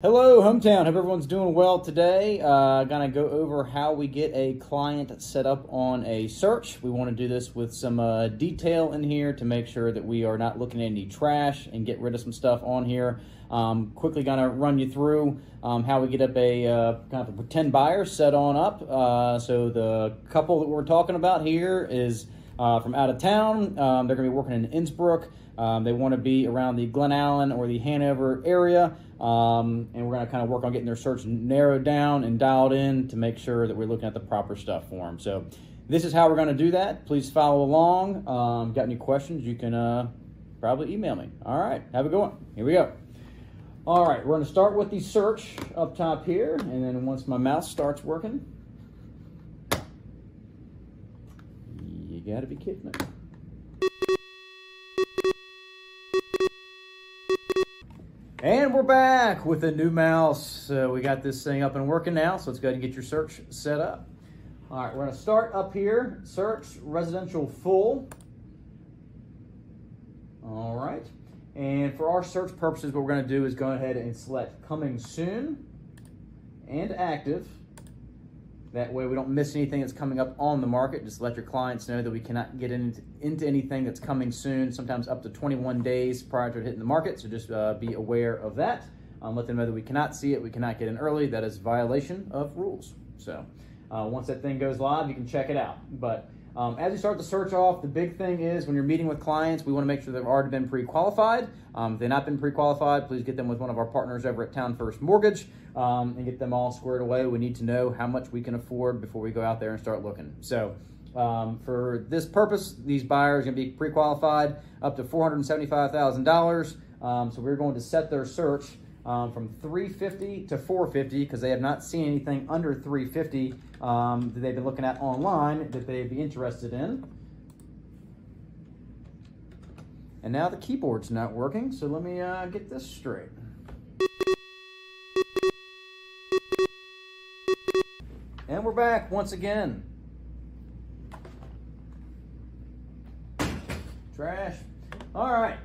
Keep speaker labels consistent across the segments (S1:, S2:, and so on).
S1: Hello, hometown. Hope everyone's doing well today. Gonna go over how we get a client set up on a search. We want to do this with some detail in here to make sure that we are not looking at any trash and get rid of some stuff on here. Quickly gonna run you through how we get up a kind of a pretend buyer set on up. So the couple that we're talking about here is from out of town. They're gonna be working in Innsbruck. They want to be around the Glen Allen or the Hanover area, and we're going to kind of work on getting their search narrowed down and dialed in to make sure that we're looking at the proper stuff for them. So this is how we're going to do that. Please follow along. Got any questions, you can probably email me. All right, have a good one. Here we go. All right, we're going to start with the search up top here, and then once my mouse starts working, you got to be kidding me. And we're back with a new mouse. We got this thing up and working now, so let's go ahead and get your search set up. All right, we're going to start up here, search residential full. All right, and for our search purposes, what we're going to do is go ahead and select coming soon and active. That way we don't miss anything that's coming up on the market. Just let your clients know that we cannot get into anything that's coming soon, sometimes up to 21 days prior to it hitting the market. So just be aware of that. Let them know that we cannot see it, we cannot get in early. That is violation of rules. So once that thing goes live, you can check it out. But as you start the search off, the big thing is when you're meeting with clients, we want to make sure they've already been pre-qualified. If they've not been pre-qualified, please get them with one of our partners over at Town First Mortgage and get them all squared away. We need to know how much we can afford before we go out there and start looking. So for this purpose, these buyers are going to be pre-qualified up to $475,000. So we're going to set their search from $350 to $450 because they have not seen anything under $350 that they've been looking at online that they'd be interested in. And now the keyboard's not working, so let me get this straight. And we're back once again. Trash. All right.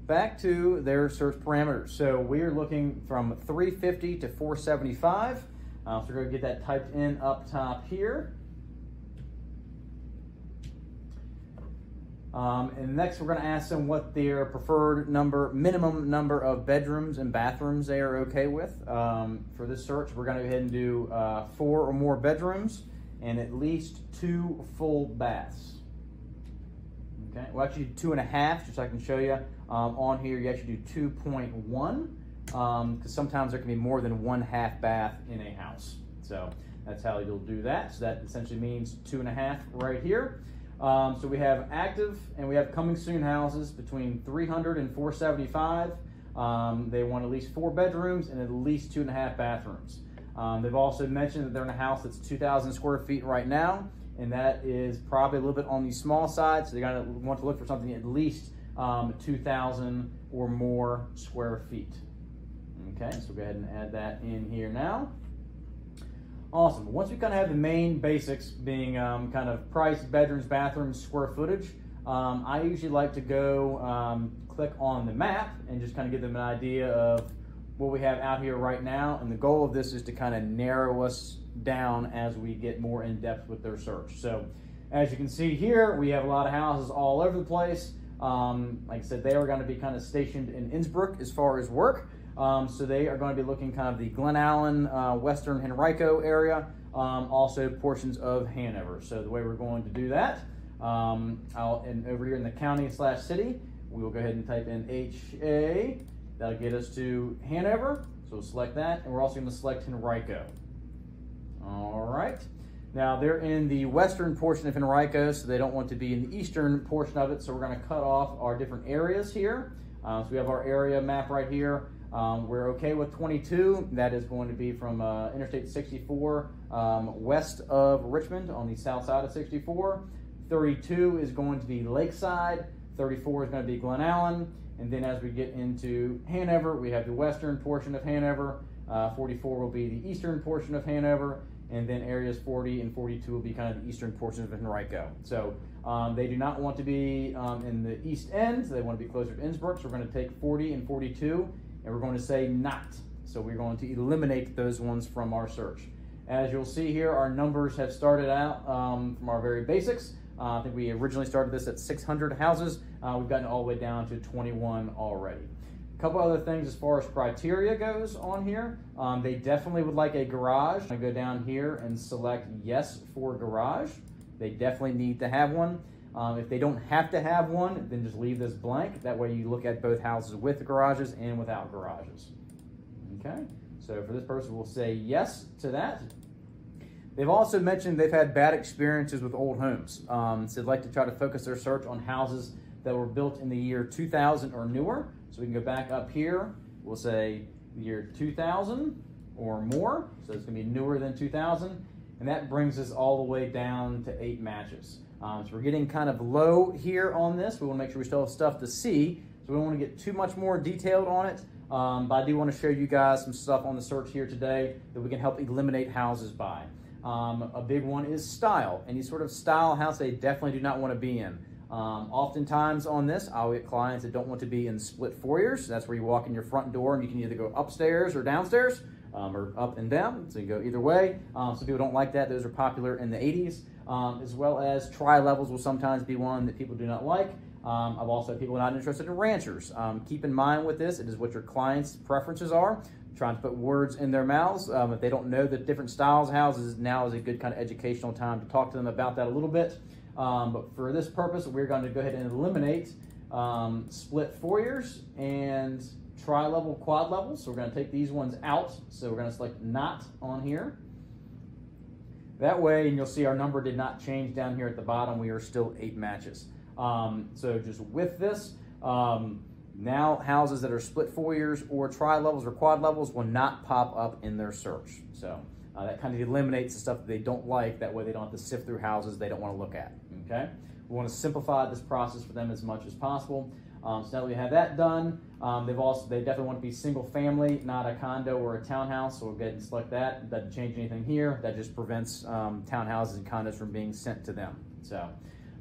S1: Back to their search parameters. So we are looking from 350 to 475. So we're going to get that typed in up top here. And next we're going to ask them what their preferred minimum number of bedrooms and bathrooms they are okay with. For this search, we're going to go ahead and do 4 or more bedrooms and at least 2 full baths. Okay, we'll actually do 2.5, just so I can show you. On here, you actually do 2.1, because sometimes there can be more than 1 half bath in a house. So that's how you'll do that. So that essentially means 2.5 right here. So we have active and we have coming soon houses between 300 and 475. They want at least 4 bedrooms and at least 2.5 bathrooms. They've also mentioned that they're in a house that's 2,000 square feet right now, and that is probably a little bit on the small side. So they're going to want to look for something at least 2,000 or more square feet. Okay, so we'll go ahead and add that in here now. Awesome. Once we kind of have the main basics being kind of price, bedrooms, bathrooms, square footage, I usually like to go click on the map and just kind of give them an idea of what we have out here right now. And the goal of this is to kind of narrow us down as we get more in depth with their search. So as you can see here, we have a lot of houses all over the place. Like I said, they are going to be kind of stationed in Innsbruck as far as work. So they are going to be looking kind of the Glen Allen, Western Henrico area, also portions of Hanover. So the way we're going to do that, and over here in the county/city, we will go ahead and type in HA. That'll get us to Hanover. So we'll select that, and we're also going to select Henrico. All right. Now they're in the western portion of Henrico, so they don't want to be in the eastern portion of it. So we're going to cut off our different areas here. So we have our area map right here. We're okay with 22. That is going to be from Interstate 64 west of Richmond on the south side of 64. 32 is going to be Lakeside. 34 is going to be Glen Allen. And then as we get into Hanover, we have the western portion of Hanover. 44 will be the eastern portion of Hanover. And then areas 40 and 42 will be kind of the eastern portions of Henrico. So they do not want to be in the east end. So they want to be closer to Innsbruck. So we're going to take 40 and 42, and we're going to say not. So we're going to eliminate those ones from our search. As you'll see here, our numbers have started out from our very basics. I think we originally started this at 600 houses. We've gotten all the way down to 21 already. A couple other things as far as criteria goes on here. They definitely would like a garage. I go down here and select yes for garage. They definitely need to have one. If they don't have to have one, then just leave this blank. That way you look at both houses with garages and without garages. Okay, so for this person, we'll say yes to that. They've also mentioned they've had bad experiences with old homes. So they'd like to try to focus their search on houses that were built in the year 2000 or newer. So we can go back up here. We'll say the year 2000 or more. So it's going to be newer than 2000. And that brings us all the way down to 8 matches. So we're getting kind of low here on this. We want to make sure we still have stuff to see. So we don't want to get too much more detailed on it. But I do want to show you guys some stuff on the search here today that we can help eliminate houses by. A big one is style. Any sort of style house they definitely do not want to be in. Oftentimes on this, I'll get clients that don't want to be in split foyers. That's where you walk in your front door and you can either go upstairs or downstairs, or up and down. So you go either way. Some people don't like that. Those are popular in the 80s. As well as tri-levels will sometimes be one that people do not like. I've also had people not interested in ranchers. Keep in mind with this, it is what your clients' preferences are. Trying to put words in their mouths. If they don't know the different styles of houses, now is a good kind of educational time to talk to them about that a little bit. But for this purpose, we're going to go ahead and eliminate split foyers and tri-level, quad levels. So we're going to take these ones out. So we're going to select not on here. That way, and you'll see our number did not change down here at the bottom. We are still 8 matches. So just with this, now houses that are split foyers or tri-levels or quad levels will not pop up in their search. So that kind of eliminates the stuff that they don't like. That way they don't have to sift through houses they don't want to look at. Okay, we want to simplify this process for them as much as possible. So now that we have that done, they definitely want to be single family, not a condo or a townhouse. So we'll go ahead and select that. It doesn't change anything here. That just prevents townhouses and condos from being sent to them. So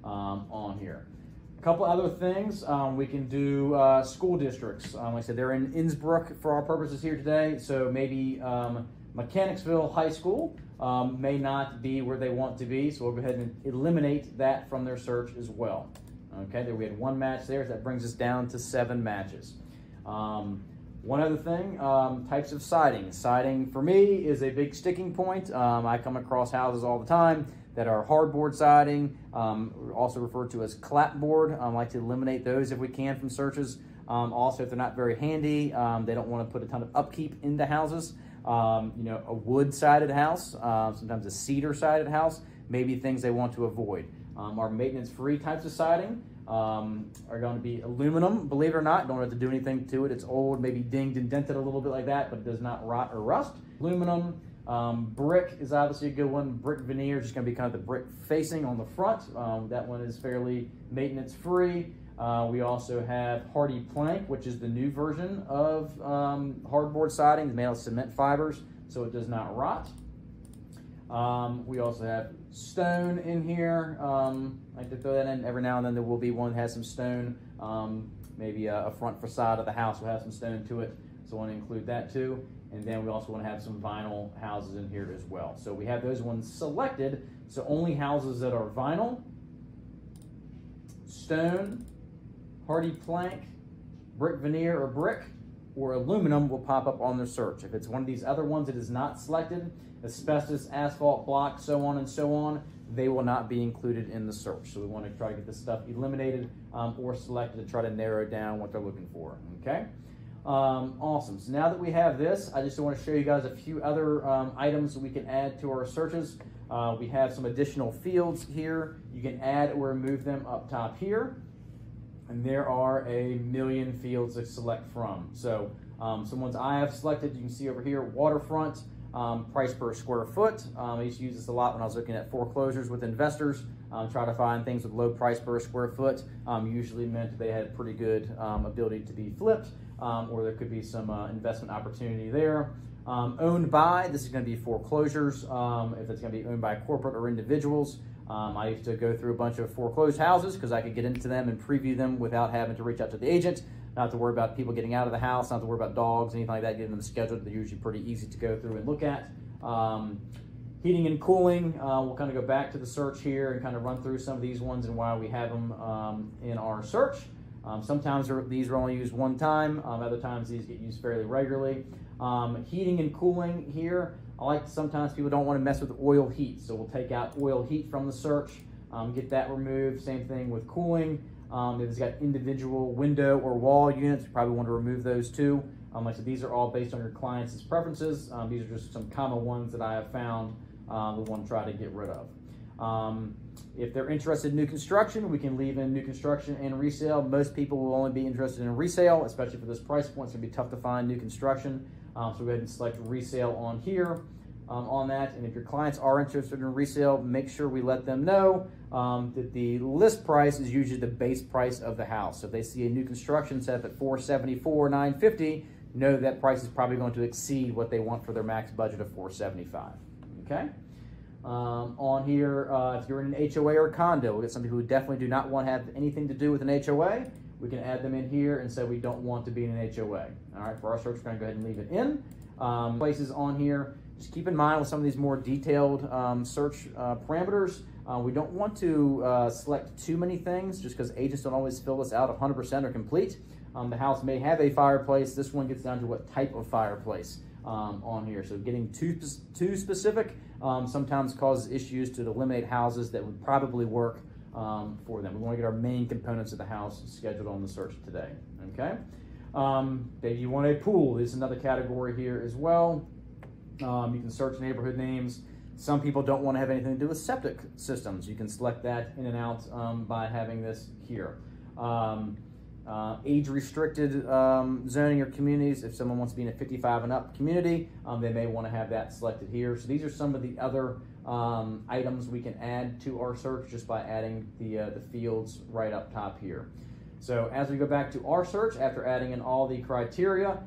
S1: on here. A couple other things, we can do school districts. Like I said, they're in Innsbruck for our purposes here today, so maybe Mechanicsville High School may not be where they want to be, so we'll go ahead and eliminate that from their search as well. Okay, there we had 1 match there, so that brings us down to 7 matches. One other thing, types of siding. Siding for me is a big sticking point. I come across houses all the time that are hardboard siding, also referred to as clapboard. I like to eliminate those if we can from searches. Also, if they're not very handy, they don't want to put a ton of upkeep into houses. You know, a wood-sided house, sometimes a cedar-sided house, maybe things they want to avoid. Our maintenance-free types of siding are going to be aluminum, believe it or not. Don't have to do anything to it. It's old, maybe dinged and dented a little bit like that, but it does not rot or rust. Aluminum. Brick is obviously a good one. Brick veneer is just going to be kind of the brick facing on the front. That one is fairly maintenance free. We also have hardy plank, which is the new version of hardboard siding. It's made out of cement fibers, so it does not rot. We also have stone in here. I like to throw that in every now and then. There will be one that has some stone. Maybe a front facade of the house will have some stone to it, so I want to include that too. And then we also want to have some vinyl houses in here as well. So we have those ones selected. So only houses that are vinyl, stone, hardy plank, brick veneer or brick, or aluminum will pop up on their search. If it's one of these other ones that is not selected, asbestos, asphalt block, so on and so on, they will not be included in the search. So we want to try to get this stuff eliminated or selected to try to narrow down what they're looking for, okay? Awesome. So now that we have this, I just want to show you guys a few other items that we can add to our searches. We have some additional fields here. You can add or remove them up top here. And there are a million fields to select from. So some ones I have selected, you can see over here, waterfront, price per square foot. I used to use this a lot when I was looking at foreclosures with investors. Try to find things with low price per square foot. Usually meant they had pretty good ability to be flipped. Or there could be some investment opportunity there. Owned by, this is going to be foreclosures, if it's going to be owned by corporate or individuals. I used to go through a bunch of foreclosed houses because I could get into them and preview them without having to reach out to the agent. not to worry about people getting out of the house, not to worry about dogs, anything like that, getting them scheduled. They're usually pretty easy to go through and look at. Heating and cooling, we'll kind of go back to the search here and kind of run through some of these ones and why we have them in our search. Sometimes these are only used one time, other times these get used fairly regularly. Heating and cooling here, I like sometimes people don't want to mess with oil heat, so we'll take out oil heat from the search, get that removed. Same thing with cooling. If it's got individual window or wall units, you probably want to remove those too. Like I said, these are all based on your clients' preferences. These are just some common ones that I have found we want to try to get rid of. If they're interested in new construction, we can leave in new construction and resale. Most people will only be interested in resale, especially for this price point. It's going to be tough to find new construction. So go ahead and select resale on here on that. And if your clients are interested in resale, make sure we let them know that the list price is usually the base price of the house. So if they see a new construction set up at $474,000, $950,000, know that price is probably going to exceed what they want for their max budget of $475,000. Okay. On here, if you're in an HOA or condo, we'll get some people who definitely do not want to have anything to do with an HOA. We can add them in here and say we don't want to be in an HOA. All right, for our search, we're going to go ahead and leave it in. Places on here, just keep in mind with some of these more detailed search parameters, we don't want to select too many things just because agents don't always fill this out 100% or complete. The house may have a fireplace. This one gets down to what type of fireplace on here. So getting too specific sometimes causes issues to eliminate houses that would probably work for them. We want to get our main components of the house scheduled on the search today. Okay. Maybe you want a pool. This is another category here as well. You can search neighborhood names. Some people don't want to have anything to do with septic systems. You can select that in and out by having this here. Age-restricted zoning or communities. If someone wants to be in a 55 and up community, they may want to have that selected here. So these are some of the other items we can add to our search just by adding the fields right up top here. So as we go back to our search, after adding in all the criteria,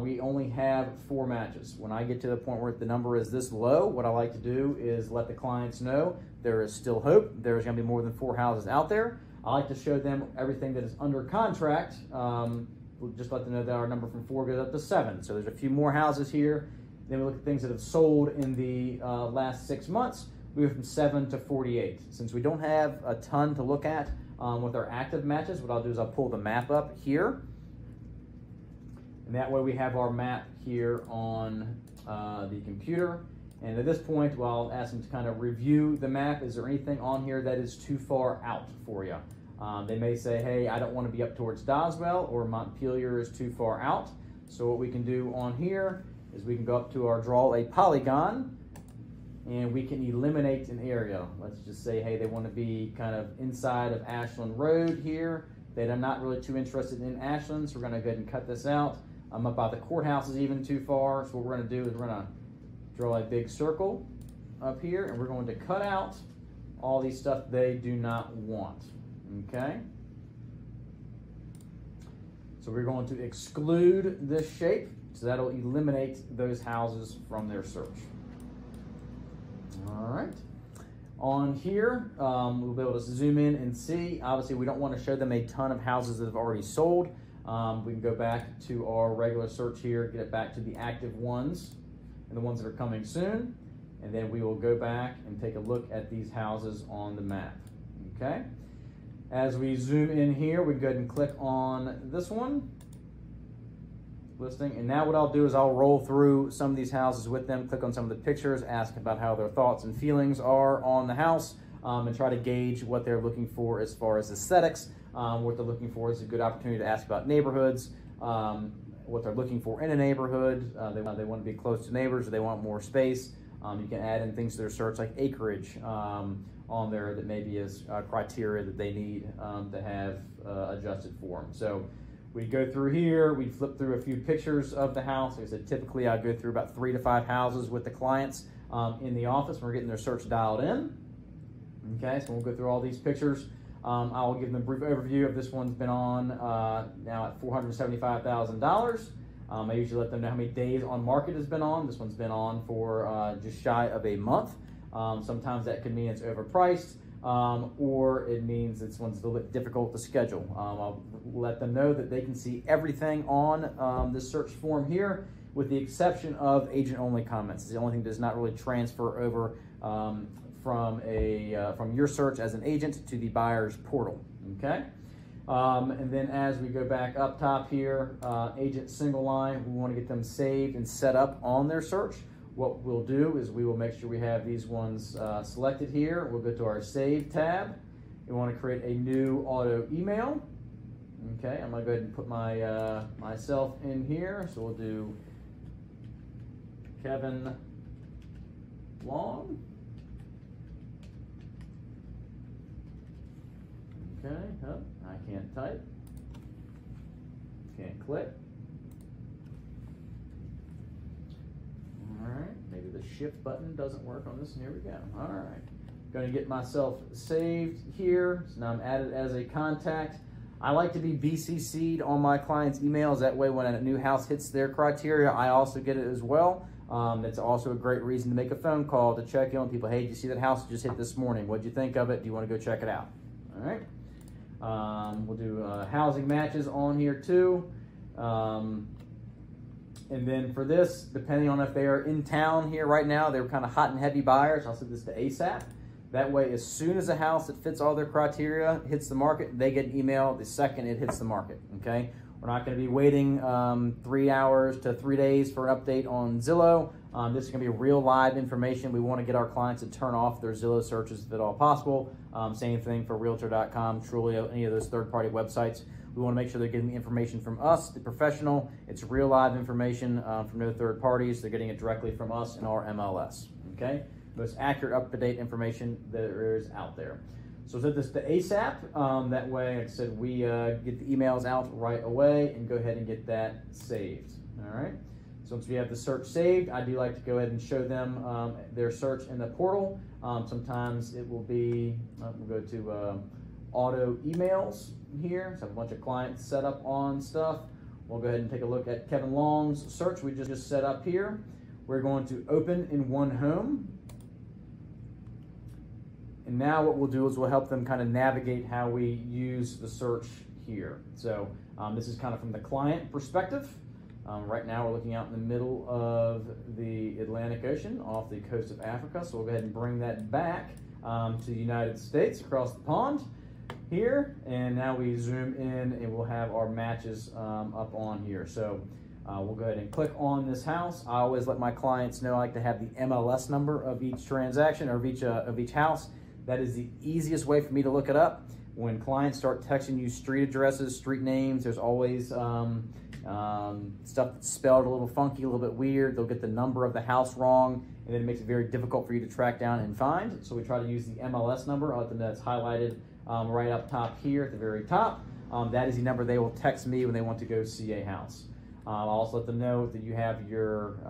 S1: we only have 4 matches. When I get to the point where the number is this low, what I like to do is let the clients know there is still hope. There's going to be more than 4 houses out there. I like to show them everything that is under contract. We'll just let them know that our number from 4 goes up to 7. So there's a few more houses here. Then we look at things that have sold in the last 6 months. We go from 7 to 48. Since we don't have a ton to look at with our active matches, what I'll do is I'll pull the map up here. And that way we have our map here on the computer. And at this point, well, I'll ask them to kind of review the map. Is there anything on here that is too far out for you? They may say, hey, I don't want to be up towards Doswell, or Montpelier is too far out. So what we can do on here is we can go up to our draw a polygon, and we can eliminate an area. Let's just say, hey, they want to be kind of inside of Ashland Road here. They're not really too interested in Ashland, so we're going to go ahead and cut this out. Up by the courthouse is even too far, so what we're going to do is we're going to draw a big circle up here, and we're going to cut out all these stuff they do not want. Okay? So we're going to exclude this shape, so that'll eliminate those houses from their search. All right. On here, we'll be able to zoom in and see. Obviously, we don't want to show them a ton of houses that have already sold. We can go back to our regular search here, get it back to the active ones and the ones that are coming soon, and then we will go back and take a look at these houses on the map. Okay. As we zoom in here, we can go ahead and click on this one, listing, and now what I'll do is I'll roll through some of these houses with them, click on some of the pictures, ask about how their thoughts and feelings are on the house, and try to gauge what they're looking for as far as aesthetics. What they're looking for is a good opportunity to ask about neighborhoods, what they're looking for in a neighborhood. They want to be close to neighbors, or they want more space. You can add in things to their search like acreage on there that maybe is criteria that they need to have adjusted for them. So we go through here, we flip through a few pictures of the house. Like I said, typically I go through about 3 to 5 houses with the clients in the office when we're getting their search dialed in. Okay, so we'll go through all these pictures. I'll give them a brief overview of this one's been on now at $475,000. I usually let them know how many days on market has been on. This one's been on for just shy of a month. Sometimes that could mean it's overpriced. or it means this one's a little bit difficult to schedule. I'll let them know that they can see everything on this search form here, with the exception of agent-only comments. It's the only thing that does not really transfer over from your search as an agent to the buyer's portal, okay? And then as we go back up top here, agent single line, we want to get them saved and set up on their search. What we'll do is we will make sure we have these ones selected here. We'll go to our Save tab. We want to create a new auto email. Okay, I'm going to go ahead and put my myself in here. So we'll do Kevin Long. Okay, oh, I can't type. Can't click. All right, maybe the shift button doesn't work on this, and here we go. All right, going to get myself saved here. So now I'm added as a contact. I like to be BCC'd on my clients' emails. That way when a new house hits their criteria, I also get it as well. That's also a great reason to make a phone call to check in on people. Hey, did you see that house just hit this morning? What'd you think of it? Do you want to go check it out? All right. We'll do housing matches on here too. And then for this, depending on if they are in town here right now, they're kind of hot and heavy buyers. I'll set this to ASAP. That way, as soon as a house that fits all their criteria hits the market, they get an email the second it hits the market, okay? We're not going to be waiting 3 hours to 3 days for an update on Zillow. This is going to be real live information. We want to get our clients to turn off their Zillow searches if at all possible. Same thing for Realtor.com, Trulio, any of those third-party websites. We want to make sure they're getting the information from us, the professional. It's real live information from no third parties. They're getting it directly from us and our MLS, okay? Most accurate, up-to-date information there is out there. So set this to ASAP. That way, like I said, we get the emails out right away and go ahead and get that saved, all right? So once we have the search saved, I do like to go ahead and show them their search in the portal. Sometimes it will be, we'll go to auto emails here. So I have a bunch of clients set up on stuff. We'll go ahead and take a look at Kevin Long's search we just set up here. We're going to open in one home. And now what we'll do is we'll help them kind of navigate how we use the search here. So this is kind of from the client perspective. Right now we're looking out in the middle of the Atlantic Ocean off the coast of Africa. So we'll go ahead and bring that back to the United States across the pond here. And now we zoom in and we'll have our matches up on here. So we'll go ahead and click on this house. I always let my clients know I like to have the MLS number of each transaction or of each house. That is the easiest way for me to look it up. When clients start texting you street addresses, street names, there's always stuff that's spelled a little funky, a little bit weird. They'll get the number of the house wrong, and then it makes it very difficult for you to track down and find. So we try to use the MLS number. I'll let them know that's highlighted right up top here at the very top. That is the number they will text me when they want to go see a house. I'll also let them know that you have your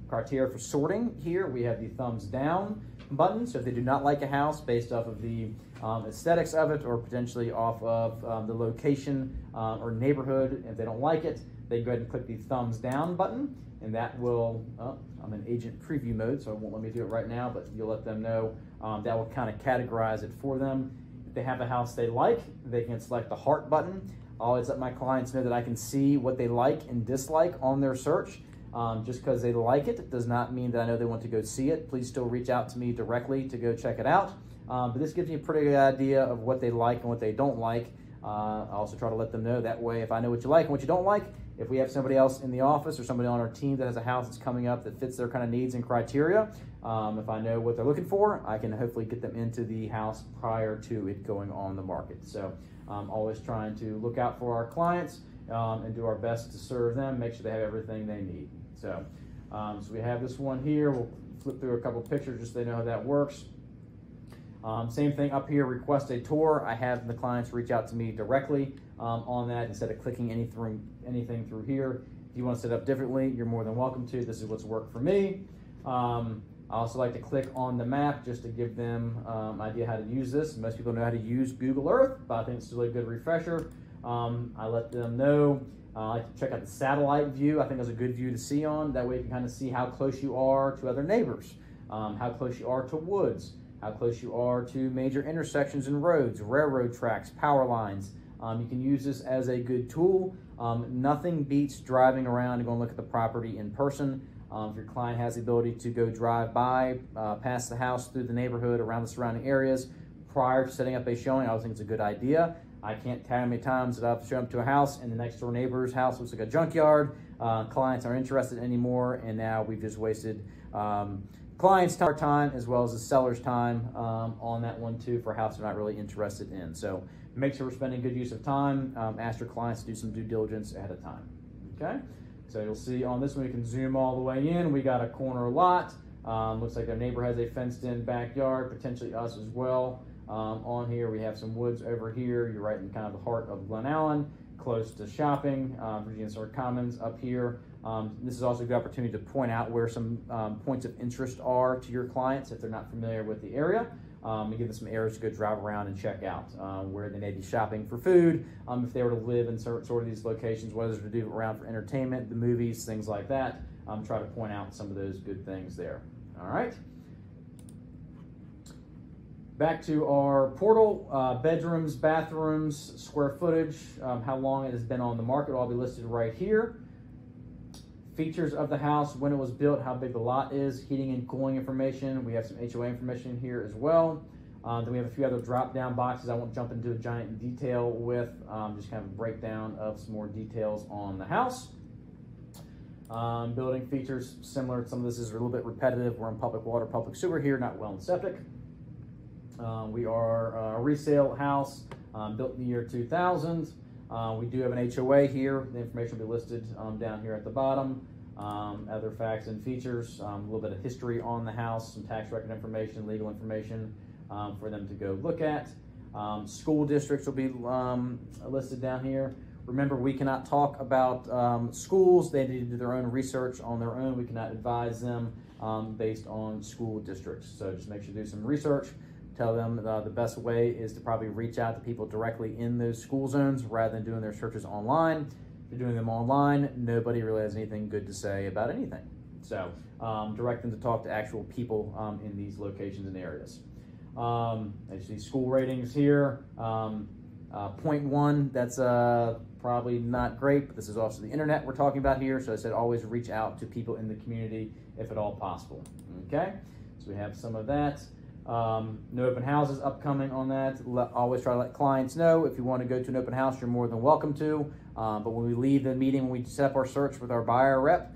S1: criteria for sorting here. We have the thumbs down button. So if they do not like a house based off of the aesthetics of it or potentially off of the location or neighborhood, if they don't like it, they go ahead and click the thumbs down button, and that will, I'm in agent preview mode, so it won't let me do it right now, but you'll let them know. That will kind of categorize it for them. If they have a house they like, they can select the heart button. I always let my clients know that I can see what they like and dislike on their search. Just because they like it does not mean that I know they want to go see it. Please still reach out to me directly to go check it out. But this gives me a pretty good idea of what they like and what they don't like. I also try to let them know that way if I know what you like and what you don't like. If we have somebody else in the office or somebody on our team that has a house that's coming up that fits their kind of needs and criteria, if I know what they're looking for, I can hopefully get them into the house prior to it going on the market. So I'm always trying to look out for our clients and do our best to serve them, make sure they have everything they need. So, so we have this one here. We'll flip through a couple pictures just so they know how that works. Same thing up here, request a tour. I have the clients reach out to me directly on that instead of clicking anything through here. If you want to set it up differently, you're more than welcome to. This is what's worked for me. I also like to click on the map just to give them an idea how to use this. Most people know how to use Google Earth, but I think it's a really good refresher. I let them know. I like to check out the satellite view. I think that's a good view to see on. That way you can kind of see how close you are to other neighbors, how close you are to woods, how close you are to major intersections and roads, railroad tracks, power lines. You can use this as a good tool. Nothing beats driving around and going to look at the property in person. If your client has the ability to go drive by, past the house, through the neighborhood, around the surrounding areas, prior to setting up a showing, I always think it's a good idea. I can't tell how many times that I've shown up to a house and the next door neighbor's house looks like a junkyard. Clients aren't interested anymore, and now we've just wasted clients' time as well as the seller's time on that one too for a house they're not really interested in. So make sure we're spending good use of time. Ask your clients to do some due diligence ahead of time. Okay, so you'll see on this one we can zoom all the way in. We got a corner lot. Looks like their neighbor has a fenced-in backyard, potentially us as well. On here we have some woods over here. You're right in kind of the heart of Glen Allen, close to shopping. Virginia Star Commons up here. This is also a good opportunity to point out where some points of interest are to your clients if they're not familiar with the area. And give them some areas to go drive around and check out where they may be shopping for food, if they were to live in sort of these locations, whether it's to do around for entertainment, the movies, things like that. Try to point out some of those good things there. All right. Back to our portal, bedrooms, bathrooms, square footage, how long it has been on the market, will all be listed right here. Features of the house, when it was built, how big the lot is, heating and cooling information. We have some HOA information here as well. Then we have a few other drop-down boxes I won't jump into a giant detail with, just kind of a breakdown of some more details on the house. Building features, similar, some of this is a little bit repetitive. We're in public water, public sewer here, not well and septic. We are a resale house built in the year 2000. We do have an HOA here. The information will be listed down here at the bottom. Other facts and features, a little bit of history on the house, some tax record information, legal information for them to go look at. School districts will be listed down here. Remember, we cannot talk about schools. They need to do their own research on their own. We cannot advise them based on school districts. So just make sure you do some research. Tell them the best way is to probably reach out to people directly in those school zones rather than doing their searches online. If you're doing them online, nobody really has anything good to say about anything. So direct them to talk to actual people in these locations and areas. As you see, school ratings here, 0.1, that's probably not great, but this is also the internet we're talking about here. So I said always reach out to people in the community if at all possible. Okay, so we have some of that. No open houses upcoming on that. Always try to let clients know if you want to go to an open house, you're more than welcome to. But when we leave the meeting, when we set up our search with our buyer rep,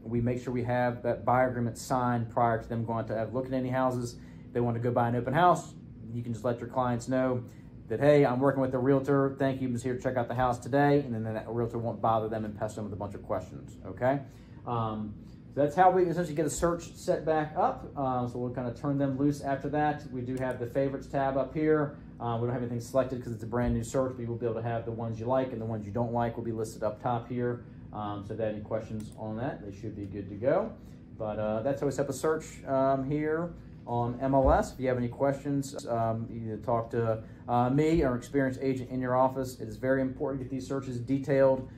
S1: we make sure we have that buyer agreement signed prior to them going to look at any houses. If they want to go buy an open house, you can just let your clients know that, hey, I'm working with a realtor. Thank you, was here to check out the house today. And then that realtor won't bother them and pester them with a bunch of questions, okay? So that's how we essentially get a search set back up. So we'll kind of turn them loose after that. We do have the favorites tab up here. We don't have anything selected because it's a brand new search, but you will be able to have the ones you like and the ones you don't like will be listed up top here. So if they have any questions on that, they should be good to go. But that's how we set up a search here on MLS. If you have any questions, you need to talk to me or an experienced agent in your office. It is very important to get these searches detailed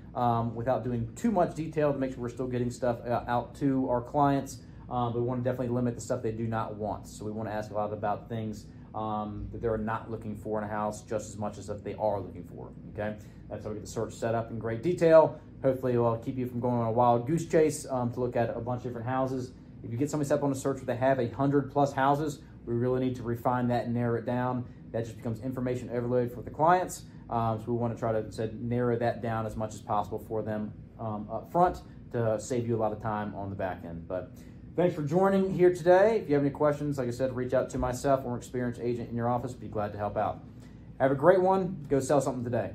S1: without doing too much detail to make sure we're still getting stuff out to our clients. We want to definitely limit the stuff they do not want. So we want to ask a lot about things that they're not looking for in a house just as much as if they are looking for, okay? That's how we get the search set up in great detail. Hopefully it'll keep you from going on a wild goose chase to look at a bunch of different houses. If you get somebody set up on a search where they have 100+ houses, we really need to refine that and narrow it down. That just becomes information overload for the clients. So we want to try to narrow that down as much as possible for them up front to save you a lot of time on the back end. But thanks for joining here today. If you have any questions, like I said, reach out to myself or an experienced agent in your office. Be glad to help out. Have a great one. Go sell something today.